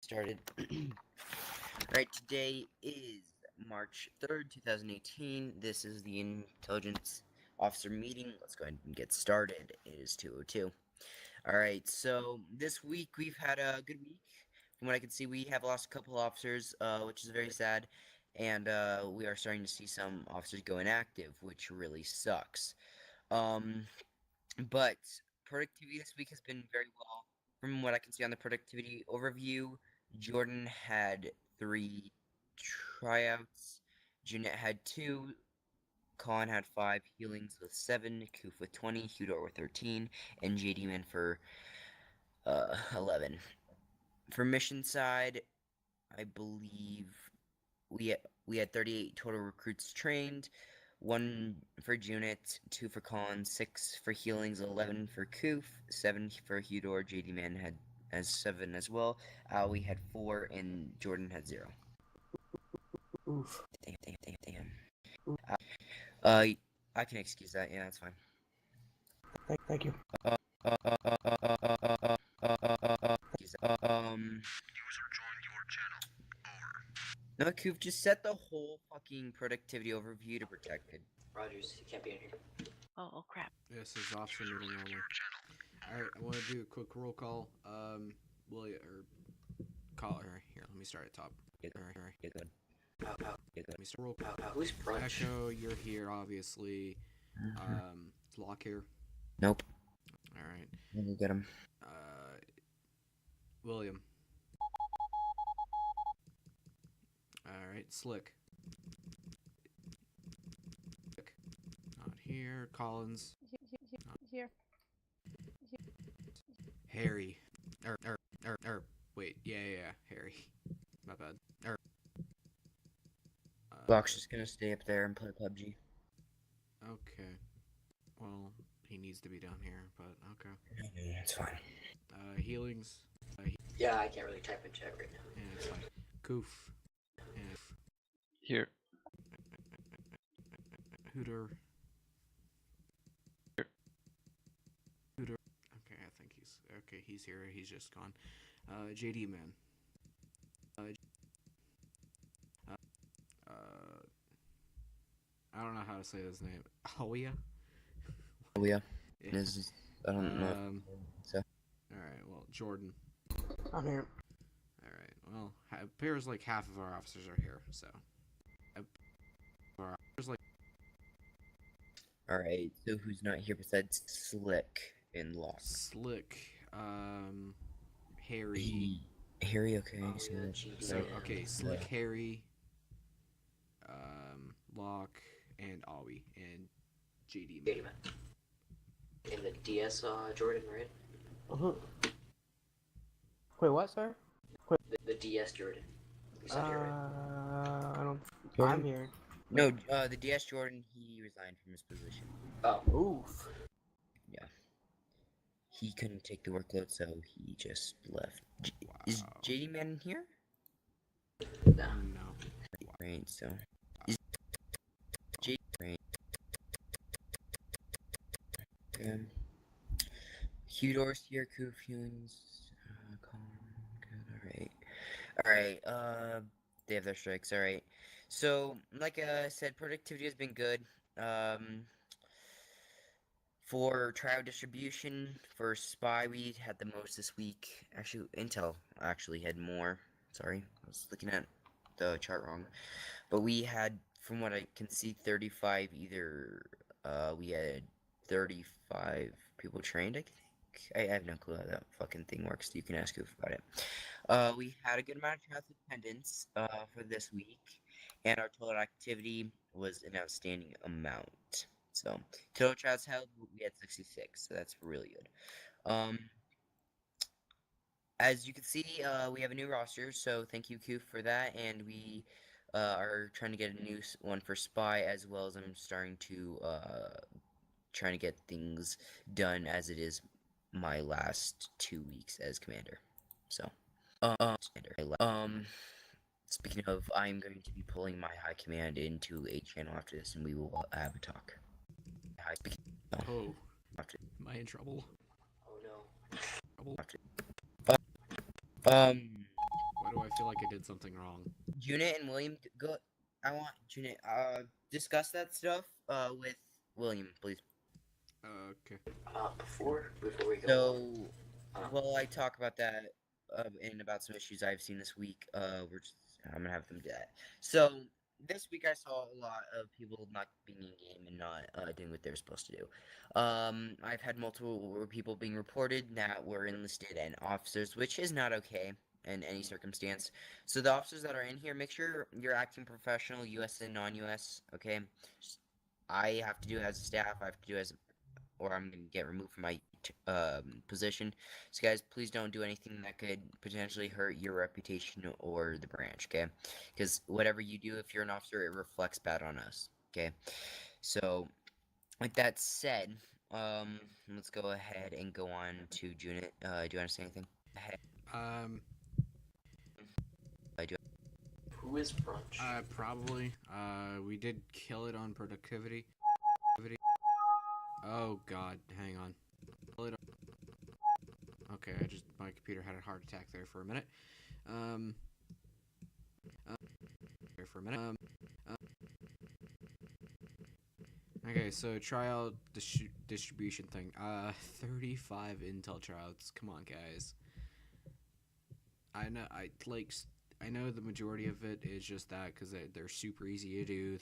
Started. Alright, today is March 3rd, 2018. This is the Intelligence Officer meeting. Let's go ahead and get started. It is 2:02. Alright, so this week we've had a good week. From what I can see, we have lost a couple officers, which is very sad. And we are starting to see some officers go inactive, which really sucks. But productivity this week has been very well. From what I can see on the productivity overview, Jordan had 3 tryouts, Jeanette had 2, Colin had 5, Healings with 7, Koof with 20, Hudor with 13, and JD Man for 11. For mission side, I believe we had 38 total recruits trained. 1 for Junit, 2 for Colin, 6 for Healings, 11 for Koof, 7 for Hudor. JD Man has 7 as well. We had 4, and Jordan had 0. Oof. Damn. I can excuse that. Yeah, that's fine. Thank you. User joined your channel. Over. No, Koof, just set the whole fucking productivity overview to protected. Rogers, you can't be in here. Oh crap. This is officer meeting only. Alright, I want to do a quick roll call. William, or call her. Here, let me start at top. Get good. Let me start roll call. Who's Brunch? Echo, you're here, obviously. Lock here. Nope. Alright. Let me get him. William. Alright, Slick. Not here. Collins. Here. Harry. Wait, yeah, Harry. My bad. Block's just gonna stay up there and play PUBG. Okay. Well, he needs to be down here, but okay. Yeah, it's fine. Healings. Yeah, I can't really type in chat right now. Yeah, it's fine. Koof. And Here. Hooter. Hooter. Okay, I think he's here. He's just gone. JD Man. I don't know how to say his name. Alia? Oh yeah. Yeah. I don't know. So. Alright, well, Jordan. I'm here. Alright, well, it appears like half of our officers are here, so. Alright, so who's not here besides Slick and Lock? Slick, Harry. Harry, okay. Oh, So, yeah, geez. So, okay, Slick, Harry, Locke, and Awi, and JD. Wait a minute. In the DS, Jordan, right? Wait, what, sir? The DS Jordan. You said you're right. I don't. Jordan? I'm here. no, the DS Jordan, he resigned from his position. Oh, Oof. Yeah. He couldn't take the workload, so he just left. Is Wow. JD Man here? no. No. Right, so. Is JD right? Hudor's here, Koof, Healings, Colin, good, alright, they have their strikes, alright. So, like I said, productivity has been good. For trial distribution, for spy, we had the most this week. Actually, Intel actually had more. Sorry, I was looking at the chart wrong. But we had, from what I can see, 35 we had 35 people trained, I think. I have no clue how that fucking thing works. You can ask Goof about it. We had a good amount of trials attendance for this week, and our total activity was an outstanding amount. So, total trials held, we had 66, so that's really good. As you can see, we have a new roster, so thank you, Koof, for that, and we are trying to get a new one for Spy, as well as I'm starting to trying to get things done as it is my last 2 weeks as commander. So, speaking of, I'm going to be pulling my high command into a channel after this, and we will have a talk. Oh. Am I in trouble? Oh no. Trouble? do I feel like I did something wrong? Junit and William, go. I want Junit. Discuss that stuff. With William, please. Okay. Before we go So, on, while I talk about that, and about some issues I've seen this week, I'm gonna have them do that. So this week I saw a lot of people not being in game and not doing what they're supposed to do. I've had multiple people being reported that were enlisted and officers, which is not okay in any circumstance. So the officers that are in here, make sure you're acting professional, U.S. and non-U.S. Okay, I have to do it as a staff. I have to do it as, or I'm gonna get removed from my position. So guys, please don't do anything that could potentially hurt your reputation or the branch, okay? Because whatever you do, if you're an officer, it reflects bad on us, okay? So, with that said, let's go ahead and go on to Junit. Do you want to say anything? I do. who is Brunch? Probably. We did kill it on productivity. Oh God, hang on. Okay, my computer had a heart attack there for a minute. Okay, so tryout distribution thing. 35 intel tryouts. Come on, guys. I know the majority of it is just that because they're super easy to do.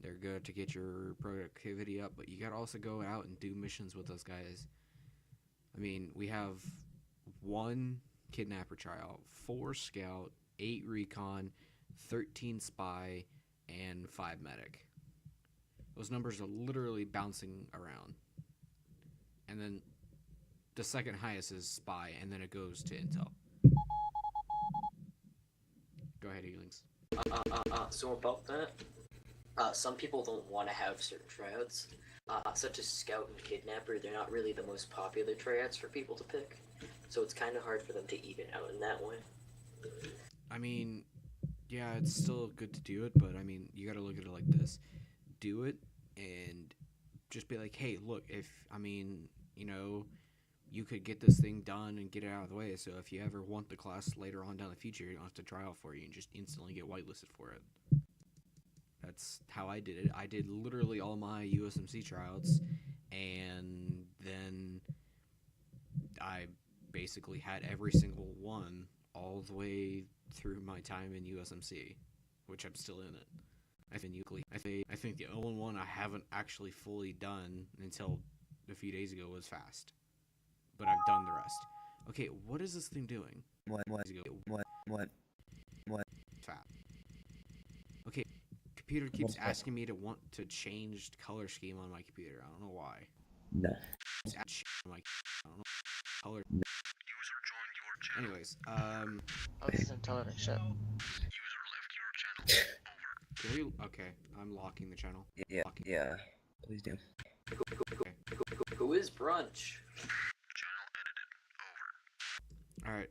They're good to get your productivity up, but you gotta also go out and do missions with those guys. I mean, we have 1 kidnapper trial, 4 scout, 8 recon, 13 spy, and 5 medic. Those numbers are literally bouncing around. And then the second highest is spy, and then it goes to intel. Go ahead, Ealings. So about that, some people don't want to have certain tryouts, such as Scout and Kidnapper. They're not really the most popular tryouts for people to pick, so it's kind of hard for them to even out in that way. I mean, yeah, it's still good to do it, but I mean, you gotta look at it like this. Do it, and just be like, hey, look, you could get this thing done and get it out of the way, so if you ever want the class later on down the future, you don't have to try out for it, you can just instantly get whitelisted for it. That's how I did it. I did literally all my USMC tryouts, and then I basically had every single one all the way through my time in USMC, which I'm still in it. I think the only one I haven't actually fully done until a few days ago was fast, but I've done the rest. Okay, what is this thing doing? What? Fast. Okay, computer keeps asking me to want to change color scheme on my computer. I don't know why. No. It's I don't know color. User joined your channel. Anyways, Oh, this is intelligent shit. User left your channel. Over. can we? Okay, I'm locking the channel. Yeah. Please do. Who is Brunch? Channel edited. Over. All right.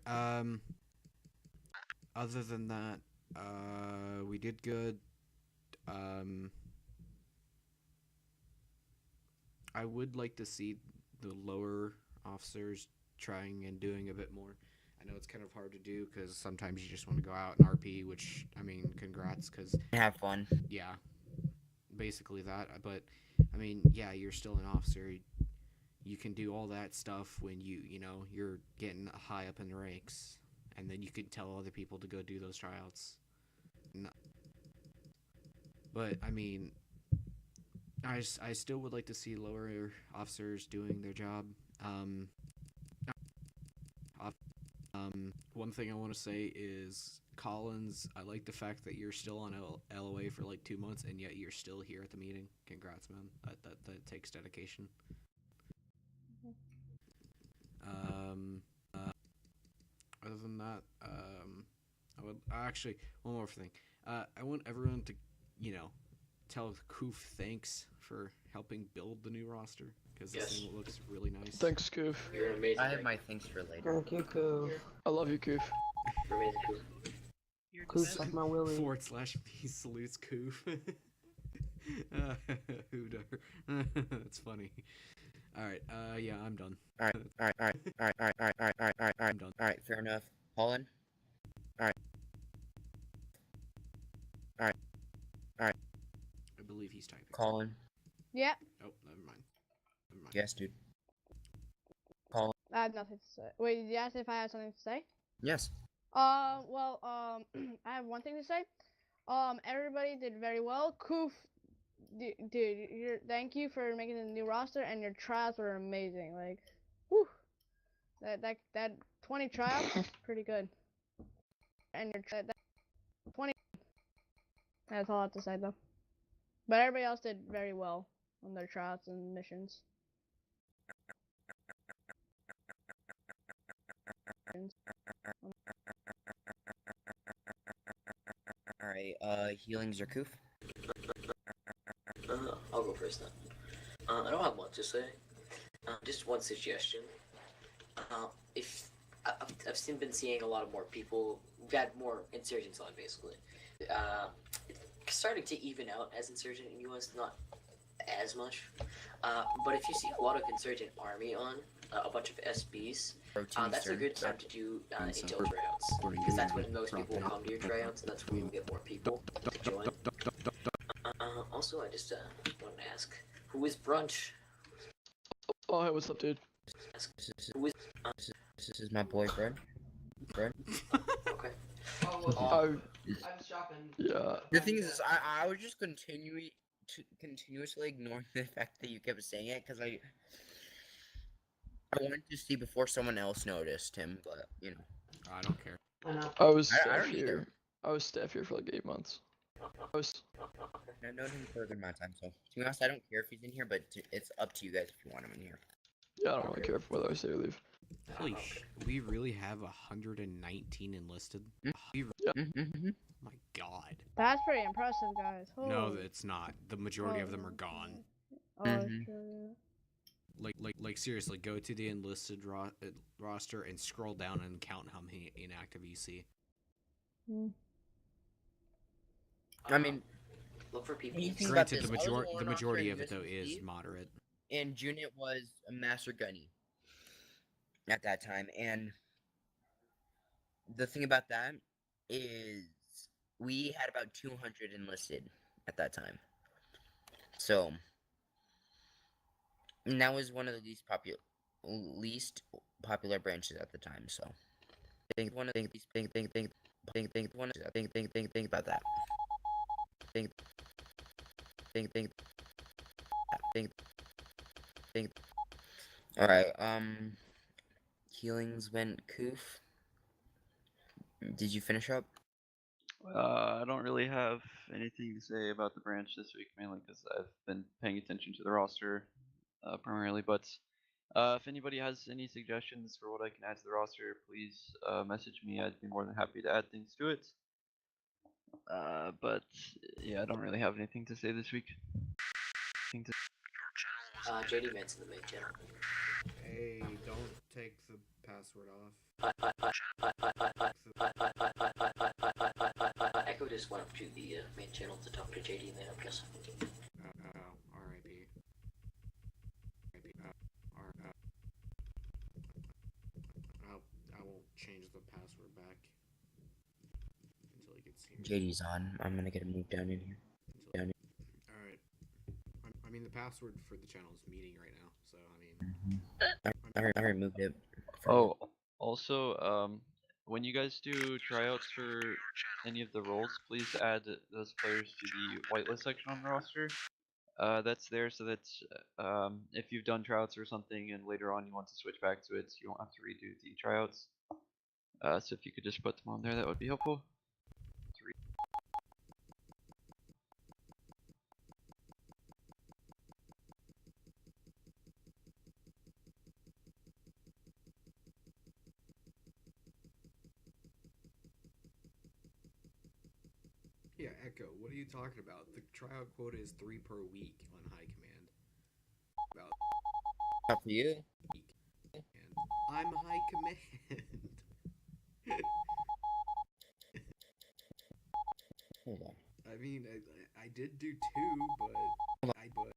Other than that, we did good. I would like to see the lower officers trying and doing a bit more. I know it's kind of hard to do because sometimes you just want to go out and RP, which, I mean, congrats, because, Have fun. yeah, basically that. But, I mean, yeah, you're still an officer. You can do all that stuff when you're getting high up in the ranks, and then you can tell other people to go do those tryouts. But, I mean, I still would like to see lower officers doing their job. One thing I want to say is, Collins, I like the fact that you're still on LOA for like 2 months, and yet you're still here at the meeting. Congrats, man. That takes dedication. Other than that, I would actually, one more thing. I want everyone to, tell Koof thanks for helping build the new roster, because this thing looks really nice. Thanks, Koof. You're amazing. I have my things for later. Thank you, Koof. I love you, Koof. You're amazing, Koof. Koof's like my Willie. /me salutes Koof. Hooter. That's funny. Alright, yeah, I'm done. Alright, I'm done. fair enough. Holland? Alright. Alright. Alright. I believe he's typing. Colin. Yeah, Oh, never mind. Never mind. Yes, dude. Colin. I have nothing to say. Wait, did you ask if I had something to say? Yes. Well, I have one thing to say. Everybody did very well. Koof, dude, thank you for making the new roster, and your tryouts were amazing. Like, whew, that 20 tryouts, pretty good. And that 20. That's all I have to say though. But everybody else did very well on their tryouts and missions. Alright, healing Zerkoof. I'll go first then. I don't have much to say. Just one suggestion. If I've been seeing a lot of more people. We've had more insurgents on basically. It's starting to even out as insurgent in US, not as much. But if you see a lot of insurgent army on, a bunch of SBs, that's a good time to do intel tryouts, because that's when most people will come to your tryouts, and that's when you'll get more people to join. Also, I just wanted to ask, who is Brunch? Oh, hey, what's up, dude? Who is? This is my boyfriend. Friend. Okay. I'm shopping. yeah. The thing is, I was just continuously ignoring the fact that you kept saying it because I wanted to see before someone else noticed him, but you know. I don't care. I know. I was I staff don't either. here. I was staff here for like 8 months. I've known him for a good amount of time, so to be honest, I don't care if he's in here, but it's up to you guys if you want him in here. Yeah, I don't really care whether I stay or leave. Holy we really have 119 enlisted? My god. That's pretty impressive, guys. No, Holy- it's not. The majority of them are gone. Oh, that's Mhm. true. Like seriously, go to the enlisted roster and scroll down and count how many inactive you see. Yeah. I mean, Look for people. when you think about Granted, this, the I was a majority warrant the majority of officer it in though is USMC, moderate. and Junit was a master gunny at that time, and the thing about that is we had about 200 enlisted at that time, so and that was one of the least popular branches at the time. So think one of the think about that. Think All right. Healings went Koof. Did you finish up? I don't really have anything to say about the branch this week, mainly because I've been paying attention to the roster primarily. But if anybody has any suggestions for what I can add to the roster, please message me. I'd be more than happy to add things to it. But yeah, I don't really have anything to say this week. JD Mint's in the main channel. Hey, don't take the password off. Echo just went up to the main channel to talk to JD, man, I guess. R.I.P. I will change the password back until he gets here. JD's on. I'm gonna get him moved down in here. Alright. I mean, the password for the channel is meeting right now, so I mean. I removed it. Oh, also, when you guys do tryouts for any of the roles, please add those players to the whitelist section on the roster. That's there so that if you've done tryouts or something and later on you want to switch back to it, you won't have to redo the tryouts. So if you could just put them on there, that would be helpful. Yeah, Echo, what are you talking about? The tryout quota is 3 per week on high command. About Not for you. week. And I'm high command. Hold on. I mean, I did do 2, but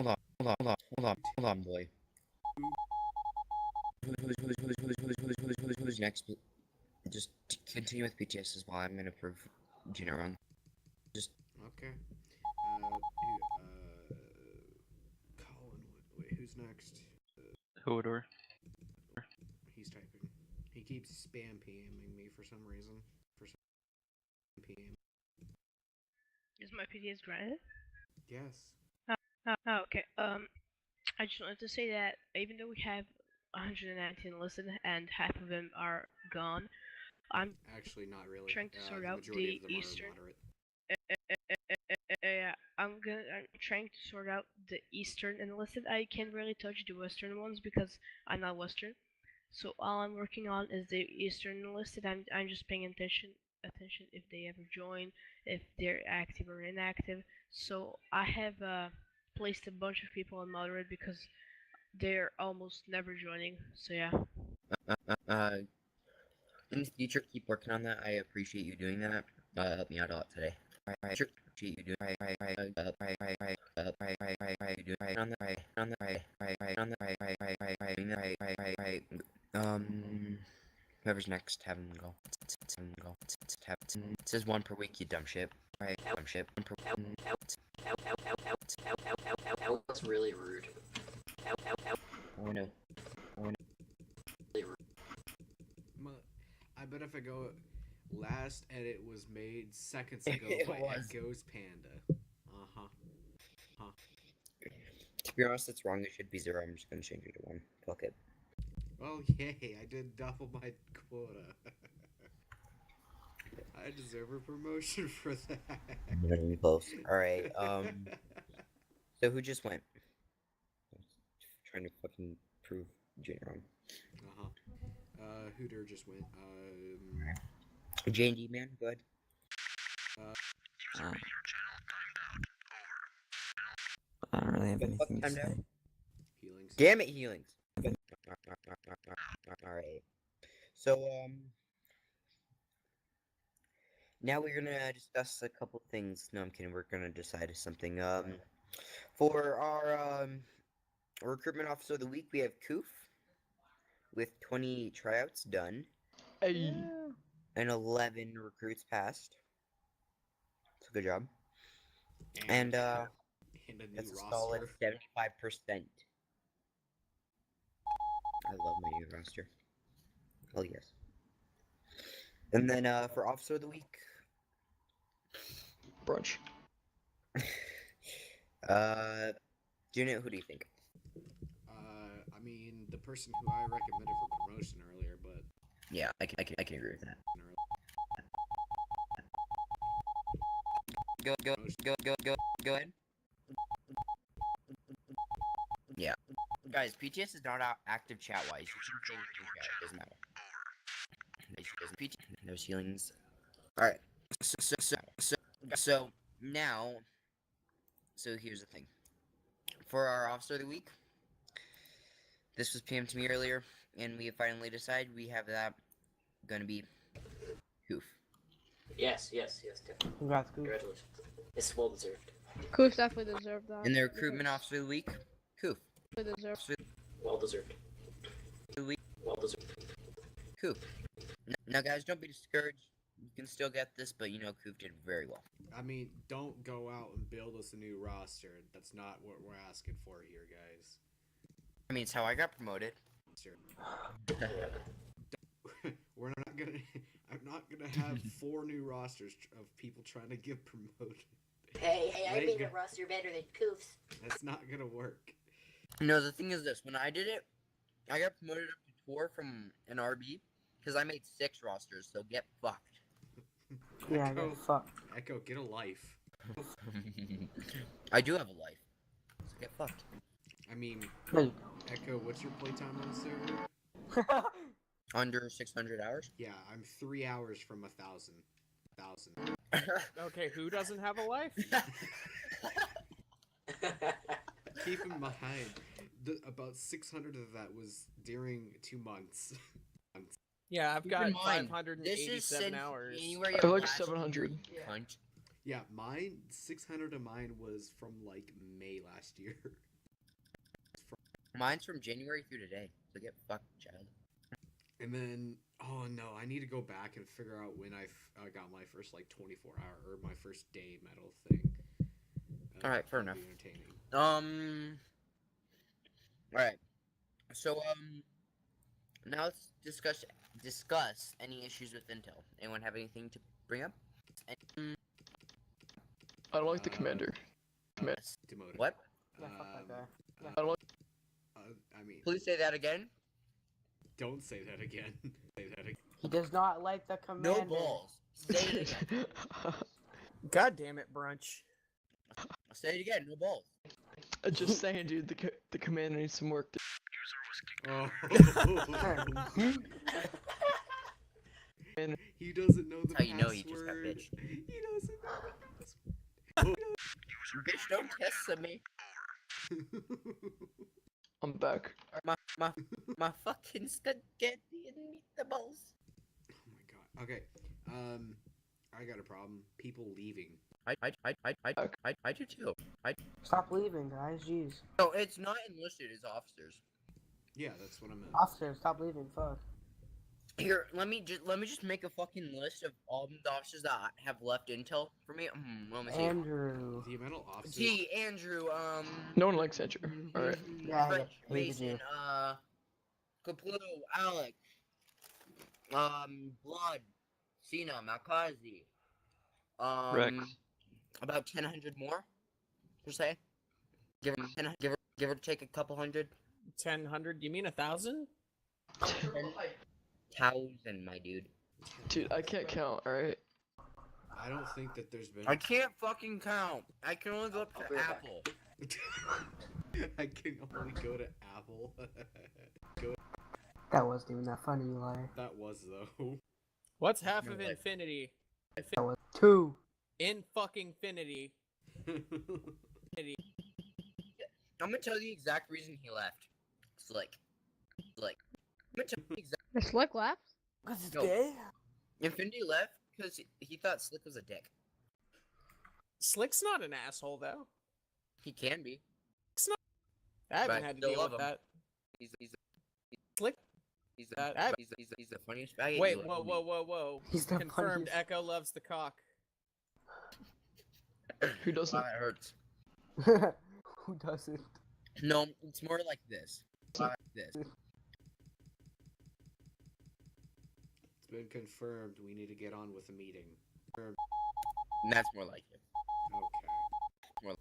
Hold on, boy. Who's next? Just continue with PTS as well. I'm gonna approve Junior run. Okay. Colin. Wait, who's next? Hodor. He's typing. He keeps spam PMing me for some reason. PM. Is my PTS granted? Yes. Oh, okay. I just wanted to say that even though we have 119 listed and half of them are gone, I'm Actually, not really. trying to sort out majority the of them Eastern. are moderate. Yeah, I'm trying to sort out the Eastern enlisted. I can't really touch the Western ones because I'm not Western. So all I'm working on is the Eastern enlisted. I'm just paying attention if they ever join, if they're active or inactive. So I have placed a bunch of people on moderate because they're almost never joining. So yeah. In the future, keep working on that. I appreciate you doing that. Helped me out a lot today. I appreciate you doing. Whoever's next, have him go. It says one per week, you dumb shit. Dumb shit. That was really rude. Oh no. I bet if I go, last edit was made seconds ago by Echo's Panda. To be honest, that's wrong. It should be 0. I'm just gonna change it to 1. Fuck it. Well, yay! I did double my quota. I deserve a promotion for that. Not even close. All right. So who just went? Trying to fucking prove Junior wrong. Hooter just went. J&D man, go ahead. User your channel timed out. Over. I don't really have What the fuck anything to timed out? say. Healings. Damn it, healings. All right. So now we're gonna discuss a couple things. No, I'm kidding. We're gonna decide something. For our recruitment officer of the week, we have Koof with 20 tryouts done. Hey. And 11 recruits passed. So good job. And a new that's a roster. solid 75%. I love my new roster. Oh yes. And then for officer of the week, Brunch. Junet, who do you think? I mean, the person who I recommended for promotion earlier, but Yeah, I can agree with that. Go ahead. Yeah. Guys, PTS is not out active chat-wise. You can say anything, chat, it doesn't matter. There's healings. Alright. So, now... So, here's the thing. For our officer of the week, this was PM'd to me earlier, and we have finally decided we have that gonna be Koof. Yes, definitely. Congrats, Goof. Congratulations. It's well deserved. Koof definitely deserved that. And the recruitment officer of the week, Koof. Well deserved. Well deserved. Koof. Now, guys, don't be discouraged. You can still get this, but you know Koof did very well. I mean, don't go out and build us a new roster. That's not what we're asking for here, guys. I mean, it's how I got promoted. We're not gonna. I'm not gonna have 4 new rosters of people trying to get promoted. Hey, I Wait, made a roster better than Koof's. That's not gonna work. No, the thing is this. When I did it, I got promoted up to 4 from an RB because I made 6 rosters, so get fucked. Yeah, Echo, get fucked. Echo, get a life. I do have a life, so get fucked. I mean, There you Echo, what's your playtime on the server? go. Under 600 hours? Yeah, I'm 3 hours from 1,000. Okay, who doesn't have a life? Keep in mind, about 600 of that was during 2 months. Yeah, I've Keep got in mind, 587 hours. January I of have like last 700. year, cunt. Yeah, mine, 600 of mine was from like May last year. Mine's from January through today, so get fucked, child. And then Oh no, I need to go back and figure out when I got my first like 24-hour or my first day medal thing. All right, fair that'll enough. be entertaining. All right. So now let's discuss any issues with Intel. Anyone have anything to bring up? I don't like the commander. Demoted. What? Yeah, fuck that guy. Yeah. I don't like. I mean, Please say that again. don't say that again. Say that again. He does not like the commander. No balls. Say it again. God damn it, brunch. Say it again. No balls. Just saying, dude. The commander needs some work. Oh. And He doesn't know the That's how you know password. he just got bitched. He doesn't know the password. Bitch, don't test me. I'm back. My fucking spaghetti and meatballs. Oh my god. Okay. I got a problem. People leaving. I do too. Stop leaving, guys. Jeez. No, it's not enlisted. It's officers. Yeah, that's what I meant. Officers, stop leaving. Fuck. Here, let me just make a fucking list of all the officers that have left Intel for me. Let me see. Andrew. The amount of officers. T. Andrew. No one likes Andrew. All right. Yeah, French, I hated Mason. you. Kaplu, Alex. Blood. Cena, Malkazi. Rex. About 1,000 more, per se. Give or take a couple hundred. 1,000? You mean 1,000? 1,000, my dude. Dude, I can't count. All right. I don't think that there's been. I can't fucking count. I can only go up I'll to be right back. Apple. I can only go to Apple. That wasn't even that funny, you liar. That was though. What's half No of way. infinity? That was 2. In fucking infinity. I'm gonna tell you the exact reason he left. Slick. I'm gonna tell you the exact. The Slick laughs? Because it's No. gay? Infinity left because he thought Slick was a dick. Slick's not an asshole, though. He can be. I haven't But had to still deal love with him. that. He's Slick. That- the funniest faggot. Wait, you'll ever whoa. He's the Confirmed, funniest. Echo loves the cock. Who doesn't? That hurts. Who doesn't? No, it's more like this. This. It's been confirmed. We need to get on with the meeting. And that's more like it. Okay. More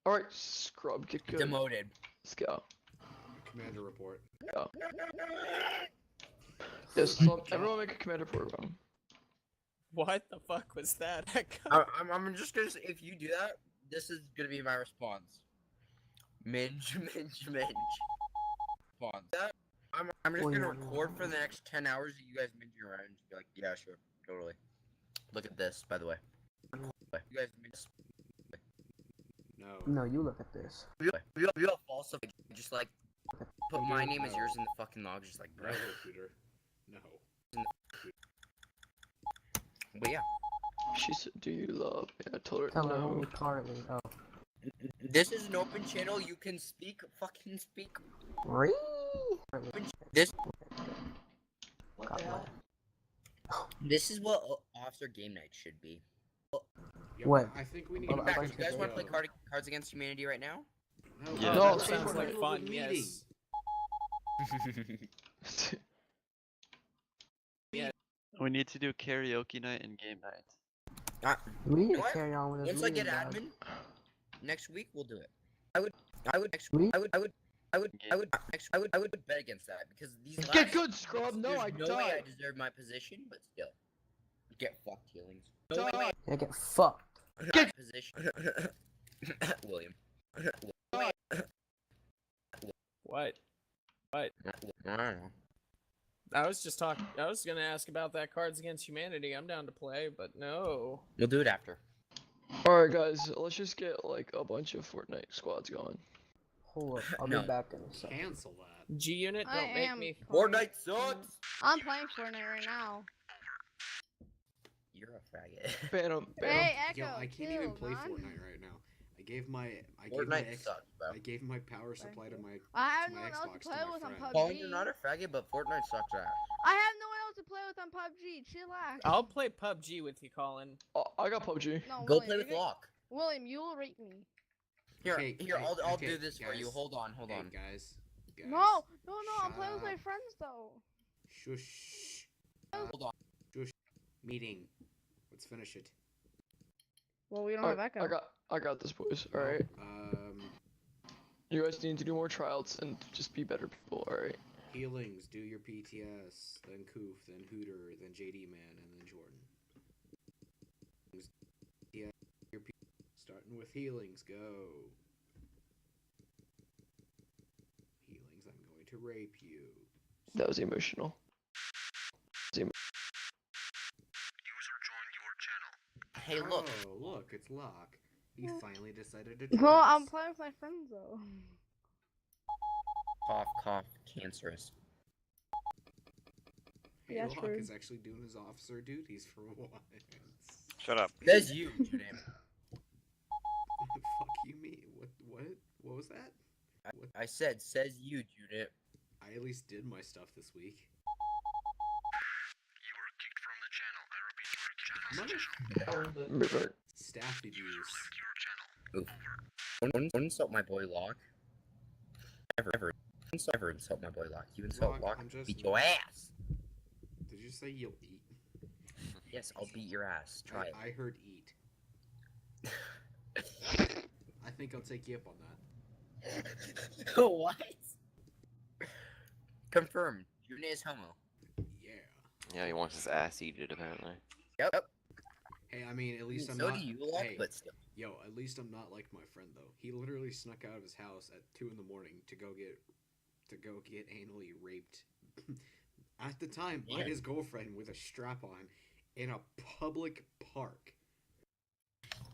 All right, scrub, get good. demoted. Let's go. Commander report. Go. Yes, so everyone make a commander report. Bro. What the fuck was that, Echo? I'm just gonna say, if you do that, this is gonna be my response. Minge. Response. That, I'm just gonna record for the next 10 hours of you guys minging around and just be like, yeah, sure, totally. Look at this, by the way. You guys minge. No. No, you look at this. We all false of just like put my name as yours in the fucking log, just like, No, bro. Peter. No. But yeah, She said, "Do you love me?" I told her Tell her no. only partly. Oh. this is an open channel. You can speak, fucking speak. Really? This Got that. this is what Officer Game Night should be. Yeah, What? I think we need. Well, In fact, I you guys want to play go. Cards Against Humanity right now? No, Yeah. No, that's sounds in the like middle of fun, the yes. meeting. We need to do karaoke night and game night. We need to What? carry on with this Once I get meeting, guys. admin, next week we'll do it. I would We- bet against that because these last, Get good, scrub. No, there's I no way I died. deserve my position, but still, get fucked, healings. Died. No way. Yeah, get fucked. Get position, William. What? I don't know. I was gonna ask about that Cards Against Humanity. I'm down to play, but no. We'll do it after. All right, guys. Let's just get like a bunch of Fortnite squads going. Hold up, I'll No. be back in a second. Cancel that. G Unit, I don't make am me. Fortnite sucks. I'm playing Fortnite right now. You're a faggot. Ban 'em, ban 'em. Hey, Echo, Yo, I can't chill, even play man. Fortnite right now. I gave my Fortnite sucks, bro. I gave my power supply to my I have to no my one else to Xbox play to my with on friend. Colin, you're PUBG. not a faggot, but Fortnite sucks ass. I have no one else to play with on PUBG. Chillax. I'll play PUBG with you, Colin. I got PUBG. No, Go William, play with you're gonna- Locke. William, you will rate me. Here, Okay, I'll okay, do this for you. guys. Hold on. Hey, guys. No, I'm shut playing with my up. friends though. Shush. Hold on. Shush. Meeting. Let's finish it. Well, we don't have Echo. I got this, boys. All right. Um, You guys need to do more tryouts and just be better people. All right. Healings, do your PTS, then Koof, then Hooter, then JD Man, and then Jordan. Yeah, starting with healings, go. Healings, I'm going to rape you. That was emotional. User joined your channel. Hey, look. Oh, look, it's Locke. He finally decided to No, join I'm us. playing with my friends though. Cough, cough, cancerous. Hey, Yeah, Locke true. is actually doing his officer duties for once. Shut up. Says you, Jude. Fuck you, me. What was that? I said, says you, Judith. I at least did my stuff this week. You were kicked from the channel. I repeat, you were kicked from the channel. Revert. Staff User abuse. left your channel. Don't insult my boy Locke. Ever insult my boy Locke. You insult Locke, I'm just- beat your ass. Did you say you'll eat? Yes, I'll beat your ass. Try it. I heard eat. I think I'll take you up on that. What? Confirmed. June is homo. Yeah. Yeah, he wants his ass eaten apparently. Yep. Hey, I mean, at least I'm So not. do you, Locke, hey, but still. yo, at least I'm not like my friend though. He literally snuck out of his house at 2 in the morning to go get anally raped. At the time, by Yeah. his girlfriend with a strap on in a public park.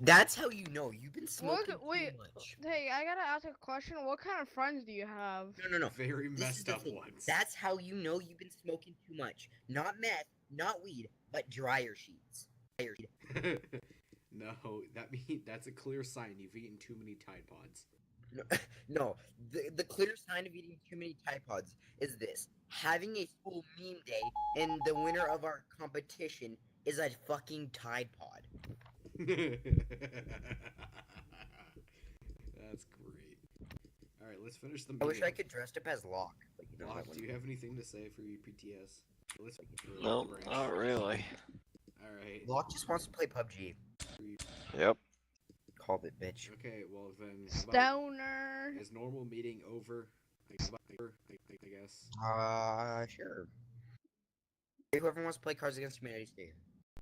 That's how you know you've been smoking Wait, too much. hey, I gotta ask a question. What kind of friends do you have? No. Very This is messed the up thing. ones. That's how you know you've been smoking too much. Not meth, not weed, but dryer sheets. No, that's a clear sign you've eaten too many Tide Pods. No, the clear sign of eating too many Tide Pods is this: having a full meme day, and the winner of our competition is a fucking Tide Pod. That's great. All right, let's finish the I wish meeting. I could dress up as Locke. But you know, Locke, that do you have anything to say for your PTS? Let's No, not really. All right. Locke just wants to play PUBG. Yep. Called it, bitch. Okay, well then. how about- Stoner. Is normal meeting over? I guess. Sure. Whoever wants to play Cards Against Humanity, stay here.